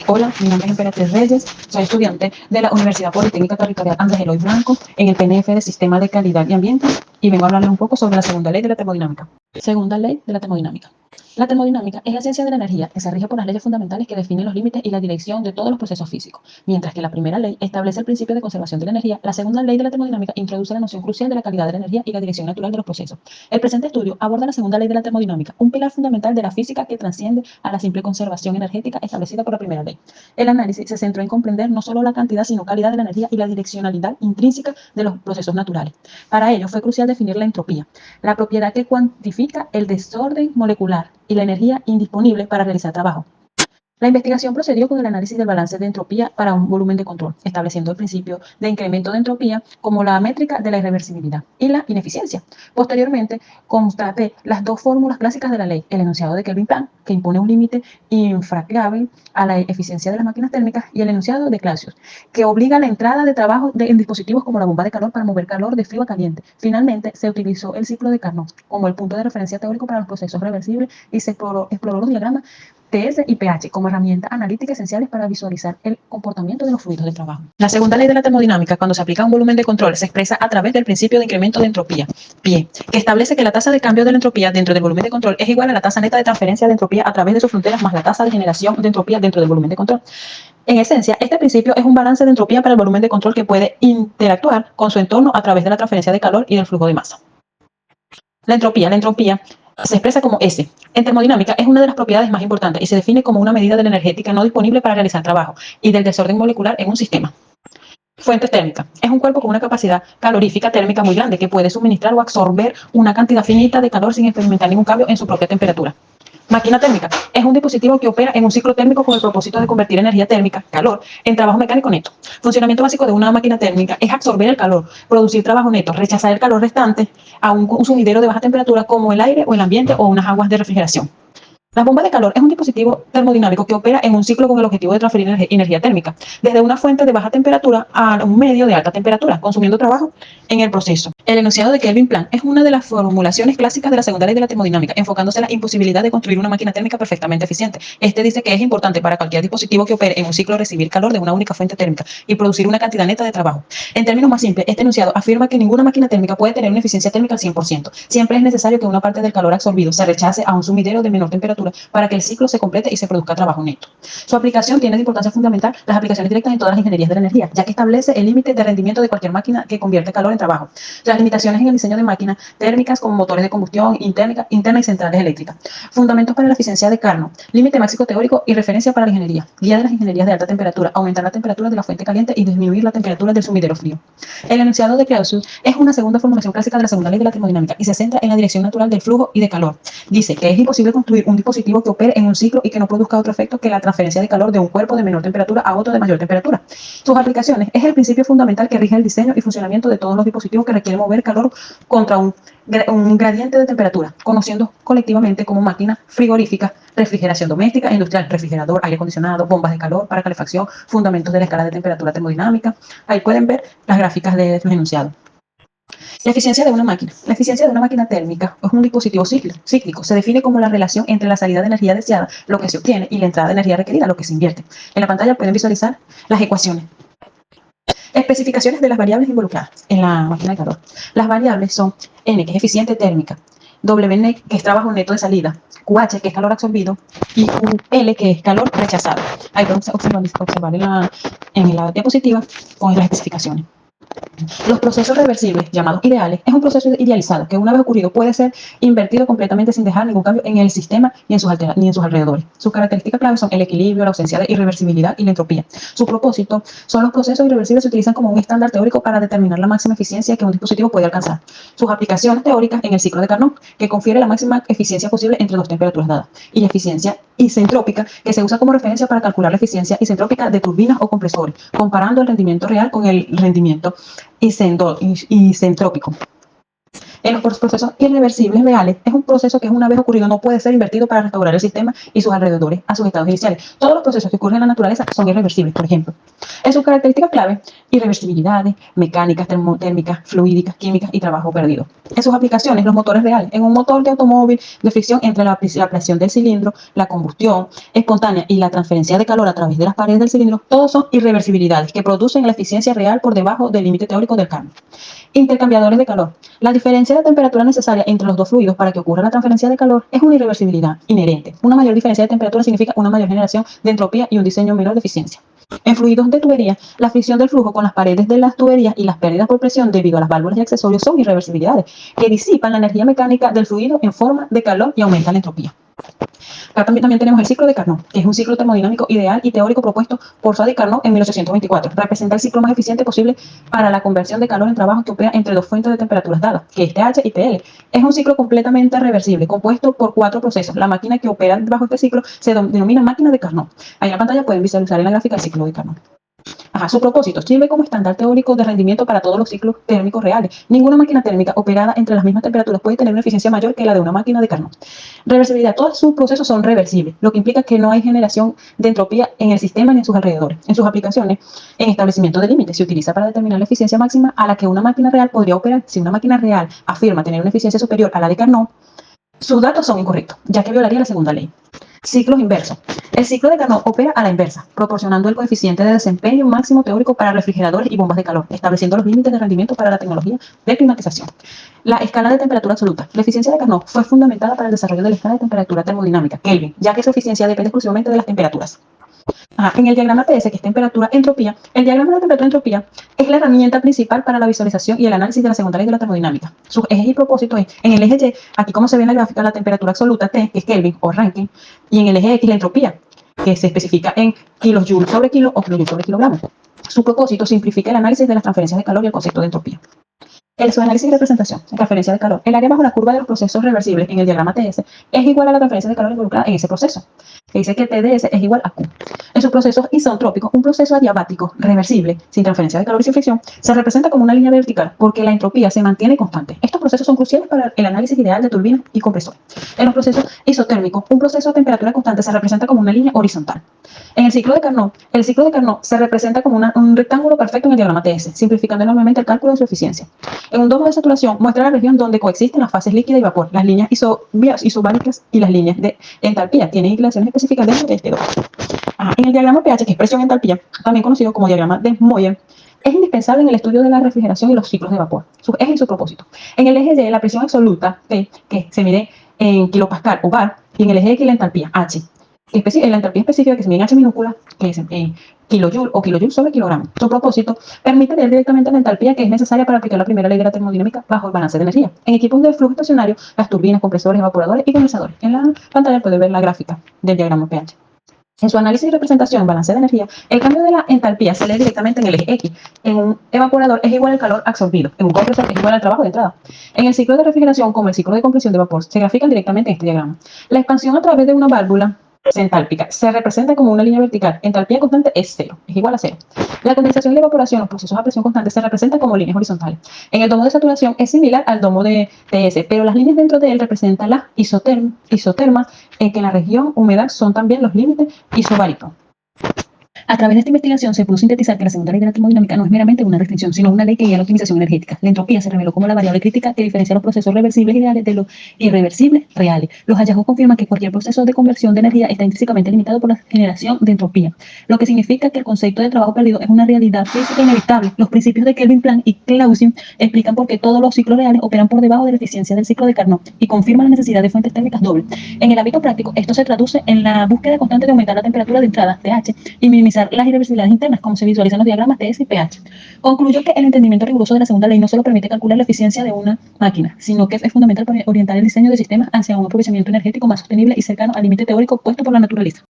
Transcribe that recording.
Hola, mi nombre es Emperatriz Reyes, soy estudiante de la Universidad Politécnica Territorial Andrés Eloy Blanco en el PNF de Sistema de Calidad y Ambiente y vengo a hablarles un poco sobre la segunda ley de la termodinámica. Segunda ley de la termodinámica. La termodinámica es la ciencia de la energía que se rige por las leyes fundamentales que definen los límites y la dirección de todos los procesos físicos. Mientras que la primera ley establece el principio de conservación de la energía, la segunda ley de la termodinámica introduce la noción crucial de la calidad de la energía y la dirección natural de los procesos. El presente estudio aborda la segunda ley de la termodinámica, un pilar fundamental de la física que trasciende a la simple conservación energética establecida por la primera ley. El análisis se centró en comprender no solo la cantidad, sino calidad de la energía y la direccionalidad intrínseca de los procesos naturales. Para ello fue crucial definir la entropía, la propiedad que cuantifica el desorden molecular y la energía indisponible para realizar trabajo. La investigación procedió con el análisis del balance de entropía para un volumen de control, estableciendo el principio de incremento de entropía como la métrica de la irreversibilidad y la ineficiencia. Posteriormente, constaté las dos fórmulas clásicas de la ley, el enunciado de Kelvin-Plan, que impone un límite infranqueable a la eficiencia de las máquinas térmicas, y el enunciado de Clausius, que obliga la entrada de trabajo en dispositivos como la bomba de calor para mover calor de frío a caliente. Finalmente, se utilizó el ciclo de Carnot como el punto de referencia teórico para los procesos reversibles y se exploró los diagramas TS y pH como herramientas analíticas esenciales para visualizar el comportamiento de los fluidos de trabajo. La segunda ley de la termodinámica, cuando se aplica a un volumen de control, se expresa a través del principio de incremento de entropía, PIE, que establece que la tasa de cambio de la entropía dentro del volumen de control es igual a la tasa neta de transferencia de entropía a través de sus fronteras más la tasa de generación de entropía dentro del volumen de control. En esencia, este principio es un balance de entropía para el volumen de control que puede interactuar con su entorno a través de la transferencia de calor y del flujo de masa. La entropía se expresa como S. En termodinámica es una de las propiedades más importantes y se define como una medida de la energética no disponible para realizar trabajo y del desorden molecular en un sistema. Fuente térmica. Es un cuerpo con una capacidad calorífica térmica muy grande que puede suministrar o absorber una cantidad finita de calor sin experimentar ningún cambio en su propia temperatura. Máquina térmica. Es un dispositivo que opera en un ciclo térmico con el propósito de convertir energía térmica, calor, en trabajo mecánico neto. Funcionamiento básico de una máquina térmica es absorber el calor, producir trabajo neto, rechazar el calor restante a un sumidero de baja temperatura como el aire o el ambiente o unas aguas de refrigeración. La bomba de calor es un dispositivo termodinámico que opera en un ciclo con el objetivo de transferir energía térmica desde una fuente de baja temperatura a un medio de alta temperatura, consumiendo trabajo en el proceso. El enunciado de Kelvin-Plan es una de las formulaciones clásicas de la segunda ley de la termodinámica, enfocándose en la imposibilidad de construir una máquina térmica perfectamente eficiente. Este dice que es importante para cualquier dispositivo que opere en un ciclo recibir calor de una única fuente térmica y producir una cantidad neta de trabajo. En términos más simples, este enunciado afirma que ninguna máquina térmica puede tener una eficiencia térmica al 100%. Siempre es necesario que una parte del calor absorbido se rechace a un sumidero de menor temperatura para que el ciclo se complete y se produzca trabajo neto. Su aplicación tiene de importancia fundamental las aplicaciones directas en todas las ingenierías de la energía, ya que establece el límite de rendimiento de cualquier máquina que convierte calor en trabajo. Las limitaciones en el diseño de máquinas térmicas como motores de combustión interna y centrales eléctricas. Fundamentos para la eficiencia de Carnot. Límite máximo teórico y referencia para la ingeniería. Guía de las ingenierías de alta temperatura. Aumentar la temperatura de la fuente caliente y disminuir la temperatura del sumidero frío. El enunciado de Clausius es una segunda formulación clásica de la segunda ley de la termodinámica y se centra en la dirección natural del flujo y de calor. Dice que es imposible construir un dispositivo que opere en un ciclo y que no produzca otro efecto que la transferencia de calor de un cuerpo de menor temperatura a otro de mayor temperatura. Sus aplicaciones es el principio fundamental que rige el diseño y funcionamiento de todos los dispositivos que requieren mover calor contra un gradiente de temperatura, conociendo colectivamente como máquinas frigoríficas, refrigeración doméstica, industrial, refrigerador, aire acondicionado, bombas de calor para calefacción, fundamentos de la escala de temperatura termodinámica. Ahí pueden ver las gráficas de los enunciados. La eficiencia de una máquina. La eficiencia de una máquina térmica es un dispositivo cíclico. Se define como la relación entre la salida de energía deseada, lo que se obtiene, y la entrada de energía requerida, lo que se invierte. En la pantalla pueden visualizar las ecuaciones. Especificaciones de las variables involucradas en la máquina de calor. Las variables son N, que es eficiente térmica, WN, que es trabajo neto de salida, QH, que es calor absorbido, y QL, que es calor rechazado. Ahí podemos observar en la diapositiva con las especificaciones. Los procesos reversibles, llamados ideales, es un proceso idealizado que una vez ocurrido puede ser invertido completamente sin dejar ningún cambio en el sistema ni en sus alrededores. Sus características claves son el equilibrio, la ausencia de irreversibilidad y la entropía. Su propósito son los procesos irreversibles se utilizan como un estándar teórico para determinar la máxima eficiencia que un dispositivo puede alcanzar. Sus aplicaciones teóricas en el ciclo de Carnot, que confiere la máxima eficiencia posible entre dos temperaturas dadas, y la eficiencia isentrópica, que se usa como referencia para calcular la eficiencia isentrópica de turbinas o compresores, comparando el rendimiento real con el rendimiento isentrópico. En los procesos irreversibles reales, es un proceso que una vez ocurrido no puede ser invertido para restaurar el sistema y sus alrededores a sus estados iniciales. Todos los procesos que ocurren en la naturaleza son irreversibles, por ejemplo. En sus características clave, irreversibilidades, mecánicas, termotérmicas, fluídicas, químicas y trabajo perdido. En sus aplicaciones, los motores reales. En un motor de automóvil de fricción entre la presión del cilindro, la combustión espontánea y la transferencia de calor a través de las paredes del cilindro, todos son irreversibilidades que producen la eficiencia real por debajo del límite teórico del Carnot. Intercambiadores de calor. La diferencia de temperatura necesaria entre los dos fluidos para que ocurra la transferencia de calor es una irreversibilidad inherente. Una mayor diferencia de temperatura significa una mayor generación de entropía y un diseño menor de eficiencia. En fluidos de tubería, la fricción del flujo con las paredes de las tuberías y las pérdidas por presión debido a las válvulas y accesorios son irreversibilidades que disipan la energía mecánica del fluido en forma de calor y aumentan la entropía. Acá también tenemos el ciclo de Carnot, que es un ciclo termodinámico ideal y teórico propuesto por Sadi Carnot en 1824. Representa el ciclo más eficiente posible para la conversión de calor en trabajo que opera entre dos fuentes de temperaturas dadas, que es TH y TL. Es un ciclo completamente reversible, compuesto por 4 procesos. La máquina que opera bajo este ciclo se denomina máquina de Carnot. Ahí en la pantalla pueden visualizar en la gráfica el ciclo de Carnot. Su propósito sirve como estándar teórico de rendimiento para todos los ciclos térmicos reales. Ninguna máquina térmica operada entre las mismas temperaturas puede tener una eficiencia mayor que la de una máquina de Carnot. Reversibilidad. Todos sus procesos son reversibles, lo que implica que no hay generación de entropía en el sistema ni en sus alrededores. En sus aplicaciones, en establecimiento de límites, se utiliza para determinar la eficiencia máxima a la que una máquina real podría operar. Si una máquina real afirma tener una eficiencia superior a la de Carnot, sus datos son incorrectos, ya que violaría la segunda ley. Ciclos inversos. El ciclo de Carnot opera a la inversa, proporcionando el coeficiente de desempeño máximo teórico para refrigeradores y bombas de calor, estableciendo los límites de rendimiento para la tecnología de climatización. La escala de temperatura absoluta. La eficiencia de Carnot fue fundamentada para el desarrollo de la escala de temperatura termodinámica, Kelvin, ya que su eficiencia depende exclusivamente de las temperaturas. En el diagrama TS, que es temperatura-entropía, el diagrama de temperatura-entropía es la herramienta principal para la visualización y el análisis de la segunda ley de la termodinámica. Sus ejes y propósitos es, en el eje Y, aquí como se ve en la gráfica, la temperatura absoluta T, que es Kelvin o Rankine, y en el eje X la entropía, que se especifica en kilojoules sobre kilo o kilojoules sobre kilogramo. Su propósito simplifica el análisis de las transferencias de calor y el concepto de entropía. Su análisis y representación, transferencia de calor. El área bajo la curva de los procesos reversibles en el diagrama TS es igual a la transferencia de calor involucrada en ese proceso, que dice que TdS es igual a Q. En sus procesos isentrópicos, un proceso adiabático reversible, sin transferencia de calor y sin fricción, se representa como una línea vertical porque la entropía se mantiene constante. Estos procesos son cruciales para el análisis ideal de turbinas y compresores. En los procesos isotérmicos, un proceso a temperatura constante se representa como una línea horizontal. En el ciclo de Carnot se representa como un rectángulo perfecto en el diagrama TS, simplificando enormemente el cálculo de su eficiencia. En un domo de saturación muestra la región donde coexisten las fases líquida y vapor, las líneas isobáricas y las líneas de entalpía. Tienen inclinaciones específicas dentro de este domo. En el diagrama pH, que es presión-entalpía, también conocido como diagrama de Moyer, es indispensable en el estudio de la refrigeración y los ciclos de vapor, sus ejes y su propósito. En el eje Y, la presión absoluta, P, que se mide en kilopascal o bar, y en el eje X, la entalpía, H. En la entropía específica, que se mide en H minúscula, que es en kilojoule o kilojoule sobre kilogramo. Su propósito permite leer directamente la entalpía que es necesaria para aplicar la primera ley de la termodinámica bajo el balance de energía. En equipos de flujo estacionario, las turbinas, compresores, evaporadores y condensadores. En la pantalla puede ver la gráfica del diagrama pH. En su análisis y representación en balance de energía, el cambio de la entalpía se lee directamente en el eje X. En un evaporador es igual al calor absorbido. En un compresor es igual al trabajo de entrada. En el ciclo de refrigeración, como el ciclo de compresión de vapor, se grafican directamente en este diagrama. La expansión a través de una válvula entálpica se representa como una línea vertical. Entalpía constante es 0, es igual a 0. La condensación y la evaporación, los procesos a presión constante, se representan como líneas horizontales. En el domo de saturación es similar al domo de TS, pero las líneas dentro de él representan la isoterma, que en la región humedad son también los límites isobáricos. A través de esta investigación se pudo sintetizar que la segunda ley de la termodinámica no es meramente una restricción, sino una ley que guía la optimización energética. La entropía se reveló como la variable crítica que diferencia los procesos reversibles ideales de los irreversibles reales. Los hallazgos confirman que cualquier proceso de conversión de energía está intrínsecamente limitado por la generación de entropía, lo que significa que el concepto de trabajo perdido es una realidad física inevitable. Los principios de Kelvin-Planck y Clausius explican por qué todos los ciclos reales operan por debajo de la eficiencia del ciclo de Carnot y confirman la necesidad de fuentes térmicas dobles. En el ámbito práctico, esto se traduce en la búsqueda constante de aumentar la temperatura de entrada, TH, y minimizar las irreversibilidades internas, como se visualizan en los diagramas TS y pH. Concluyo que el entendimiento riguroso de la segunda ley no solo permite calcular la eficiencia de una máquina, sino que es fundamental para orientar el diseño de sistemas hacia un aprovechamiento energético más sostenible y cercano al límite teórico puesto por la naturaleza.